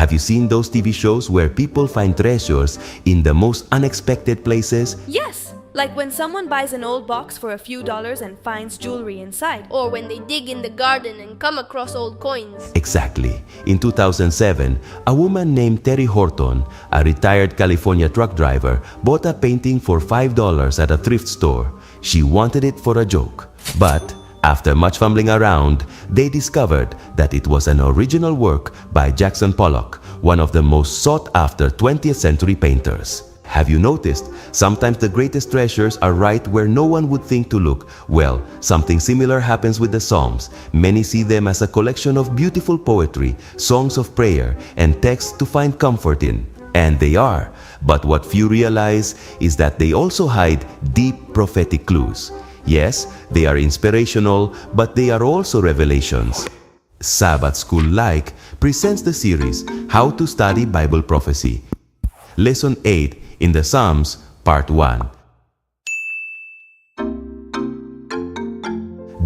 Have you seen those TV shows where people find treasures in the most unexpected places? Yes, like when someone buys an old box for a few dollars and finds jewelry inside. Or when they dig in the garden and come across old coins. Exactly. In 2007, a woman named Terry Horton, a retired California truck driver, bought a painting for $5 at a thrift store. She wanted it for a joke. But after much fumbling around, they discovered that it was an original work by Jackson Pollock, one of the most sought-after 20th century painters. Have you noticed? Sometimes the greatest treasures are right where no one would think to look. Well, something similar happens with the Psalms. Many see them as a collection of beautiful poetry, songs of prayer, and texts to find comfort in. And they are. But what few realize is that they also hide deep prophetic clues. Yes, they are inspirational, but they are also revelations. Sabbath School Like presents the series How to Study Bible Prophecy. Lesson 8 in the Psalms, Part 1.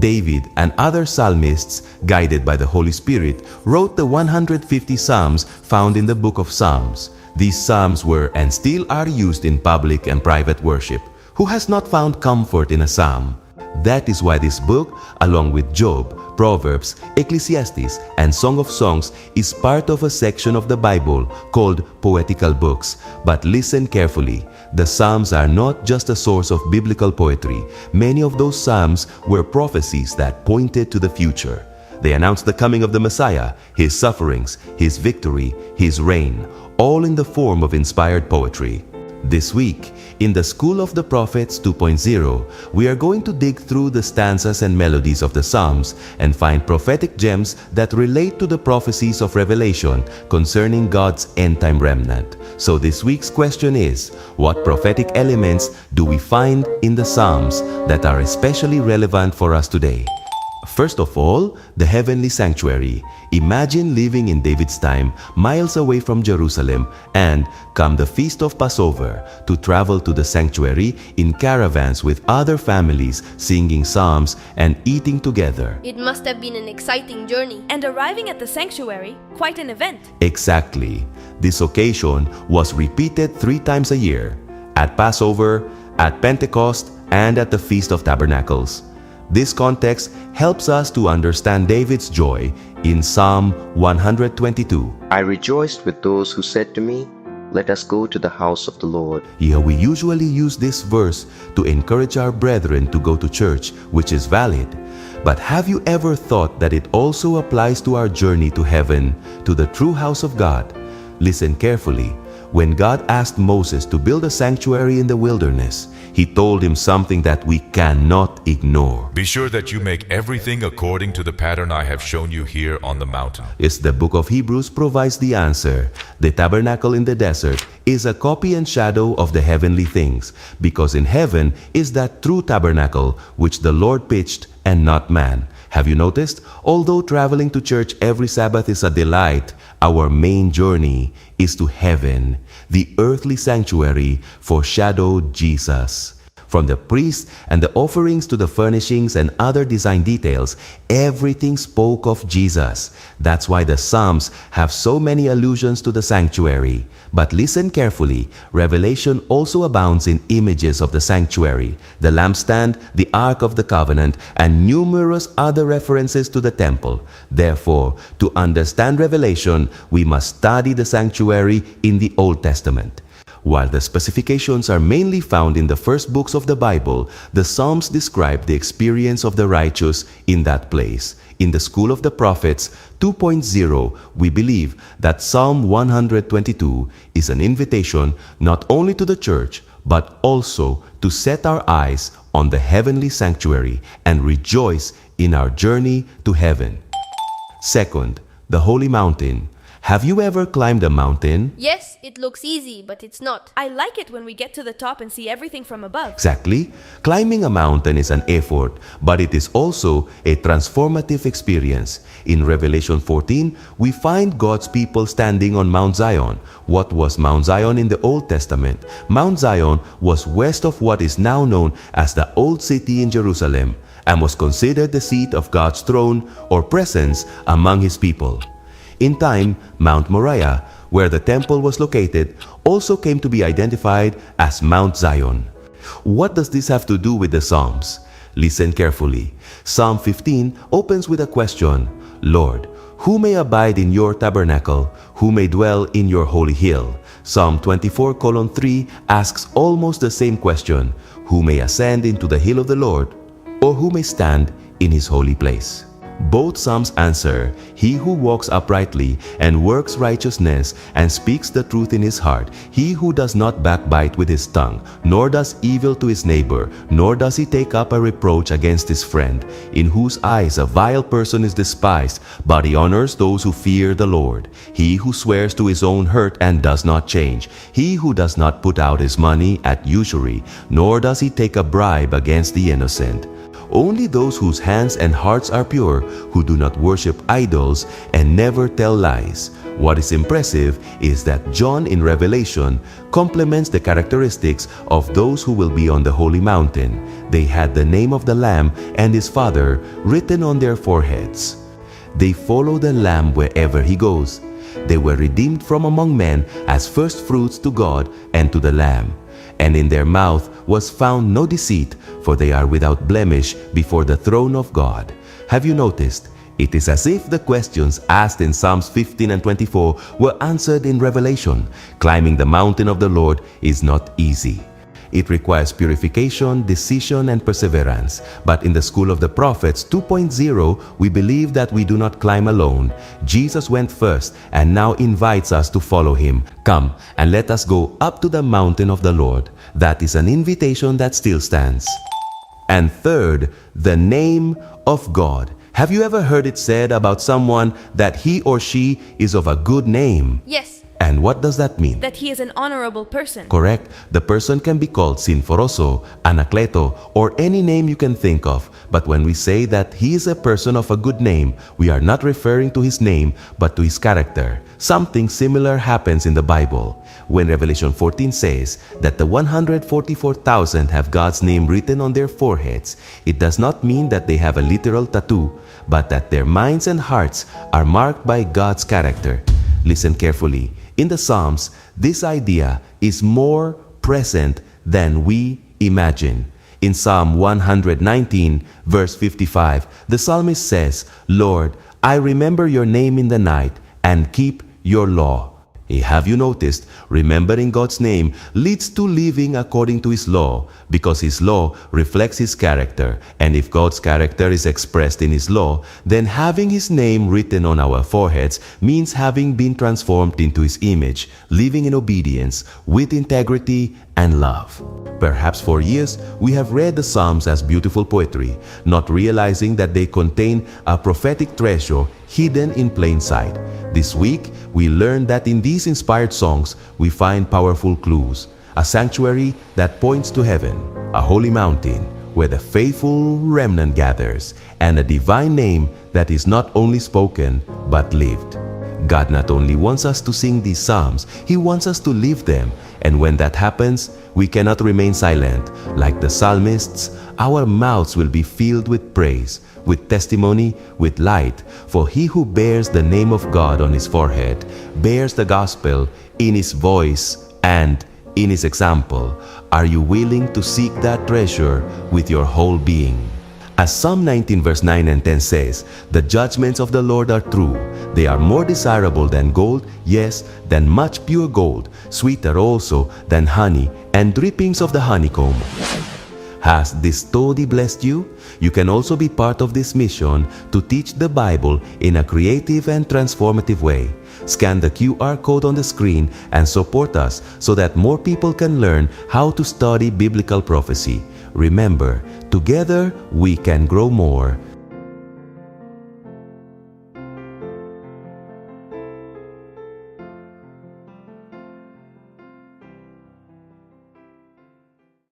David and other psalmists, guided by the Holy Spirit, wrote the 150 psalms found in the book of Psalms. These psalms were and still are used in public and private worship. Who has not found comfort in a psalm? That is why this book, along with Job, Proverbs, Ecclesiastes, and Song of Songs, is part of a section of the Bible called Poetical Books. But listen carefully. The Psalms are not just a source of biblical poetry. Many of those Psalms were prophecies that pointed to the future. They announced the coming of the Messiah, His sufferings, His victory, His reign, all in the form of inspired poetry. This week, in the School of the Prophets 2.0, we are going to dig through the stanzas and melodies of the Psalms and find prophetic gems that relate to the prophecies of Revelation concerning God's end-time remnant. So this week's question is, what prophetic elements do we find in the Psalms that are especially relevant for us today? First of all, the heavenly sanctuary. Imagine living in David's time, miles away from Jerusalem, and, come the feast of Passover, to travel to the sanctuary in caravans with other families, singing psalms and eating together. It must have been an exciting journey. And arriving at the sanctuary, quite an event. Exactly. This occasion was repeated 3 times a year, at Passover, at Pentecost, and at the Feast of Tabernacles. This context helps us to understand David's joy in Psalm 122. I rejoiced with those who said to me, "Let us go to the house of the Lord." Here we usually use this verse to encourage our brethren to go to church, which is valid. But have you ever thought that it also applies to our journey to heaven, to the true house of God? Listen carefully. When God asked Moses to build a sanctuary in the wilderness, He told him something that we cannot ignore. Be sure that you make everything according to the pattern I have shown you here on the mountain. Yes, the book of Hebrews provides the answer. The tabernacle in the desert is a copy and shadow of the heavenly things, because in heaven is that true tabernacle which the Lord pitched and not man. Have you noticed? Although traveling to church every Sabbath is a delight, our main journey is to heaven. The earthly sanctuary foreshadowed Jesus. From the priest and the offerings to the furnishings and other design details, everything spoke of Jesus. That's why the Psalms have so many allusions to the sanctuary. But listen carefully, Revelation also abounds in images of the sanctuary, the lampstand, the Ark of the Covenant, and numerous other references to the temple. Therefore, to understand Revelation, we must study the sanctuary in the Old Testament. While the specifications are mainly found in the first books of the Bible, the Psalms describe the experience of the righteous in that place. In the School of the Prophets 2.0, we believe that Psalm 122 is an invitation not only to the church, but also to set our eyes on the heavenly sanctuary and rejoice in our journey to heaven. Second, the Holy Mountain. Have you ever climbed a mountain? Yes, it looks easy, but it's not. I like it when we get to the top and see everything from above. Exactly. Climbing a mountain is an effort, but it is also a transformative experience. In Revelation 14, we find God's people standing on Mount Zion. What was Mount Zion in the Old Testament? Mount Zion was west of what is now known as the Old City in Jerusalem, and was considered the seat of God's throne or presence among His people. In time, Mount Moriah, where the temple was located, also came to be identified as Mount Zion. What does this have to do with the Psalms? Listen carefully. Psalm 15 opens with a question, Lord, who may abide in your tabernacle? Who may dwell in your holy hill? Psalm 24:3 asks almost the same question, who may ascend into the hill of the Lord? Or who may stand in his holy place? Both Psalms answer, he who walks uprightly and works righteousness and speaks the truth in his heart, he who does not backbite with his tongue, nor does evil to his neighbor, nor does he take up a reproach against his friend, in whose eyes a vile person is despised, but he honors those who fear the Lord. He who swears to his own hurt and does not change, he who does not put out his money at usury, nor does he take a bribe against the innocent. Only those whose hands and hearts are pure, who do not worship idols and never tell lies. What is impressive is that John in Revelation complements the characteristics of those who will be on the holy mountain. They had the name of the Lamb and his Father written on their foreheads. They follow the Lamb wherever he goes. They were redeemed from among men as first fruits to God and to the Lamb. And in their mouth was found no deceit, for they are without blemish before the throne of God. Have you noticed? It is as if the questions asked in Psalms 15 and 24 were answered in Revelation. Climbing the mountain of the Lord is not easy. It requires purification, decision, and perseverance. But in the School of the Prophets 2.0, we believe that we do not climb alone. Jesus went first and now invites us to follow him. Come and let us go up to the mountain of the Lord. That is an invitation that still stands. And third, the name of God. Have you ever heard it said about someone that he or she is of a good name? Yes. And what does that mean? That he is an honorable person. Correct. The person can be called Sinforoso, Anacleto, or any name you can think of. But when we say that he is a person of a good name, we are not referring to his name, but to his character. Something similar happens in the Bible. When Revelation 14 says that the 144,000 have God's name written on their foreheads, it does not mean that they have a literal tattoo, but that their minds and hearts are marked by God's character. Listen carefully. In the Psalms, this idea is more present than we imagine. In Psalm 119, verse 55, the psalmist says, Lord, I remember your name in the night and keep your law. Have you noticed? Remembering God's name leads to living according to his law, because his law reflects his character. And if God's character is expressed in his law, then having his name written on our foreheads means having been transformed into his image, living in obedience, with integrity and love. Perhaps for years, we have read the Psalms as beautiful poetry, not realizing that they contain a prophetic treasure hidden in plain sight. This week, we learned that in these inspired songs, we find powerful clues. A sanctuary that points to heaven, a holy mountain where the faithful remnant gathers, and a divine name that is not only spoken, but lived. God not only wants us to sing these psalms, he wants us to live them. And when that happens, we cannot remain silent. Like the psalmists, our mouths will be filled with praise, with testimony, with light. For he who bears the name of God on his forehead bears the gospel in his voice and in his example. Are you willing to seek that treasure with your whole being? As Psalm 19 verse 9 and 10 says, the judgments of the Lord are true. They are more desirable than gold, yes, than much pure gold, sweeter also than honey and drippings of the honeycomb. Has this study blessed you? You can also be part of this mission to teach the Bible in a creative and transformative way. Scan the QR code on the screen and support us so that more people can learn how to study biblical prophecy. Remember, together we can grow more.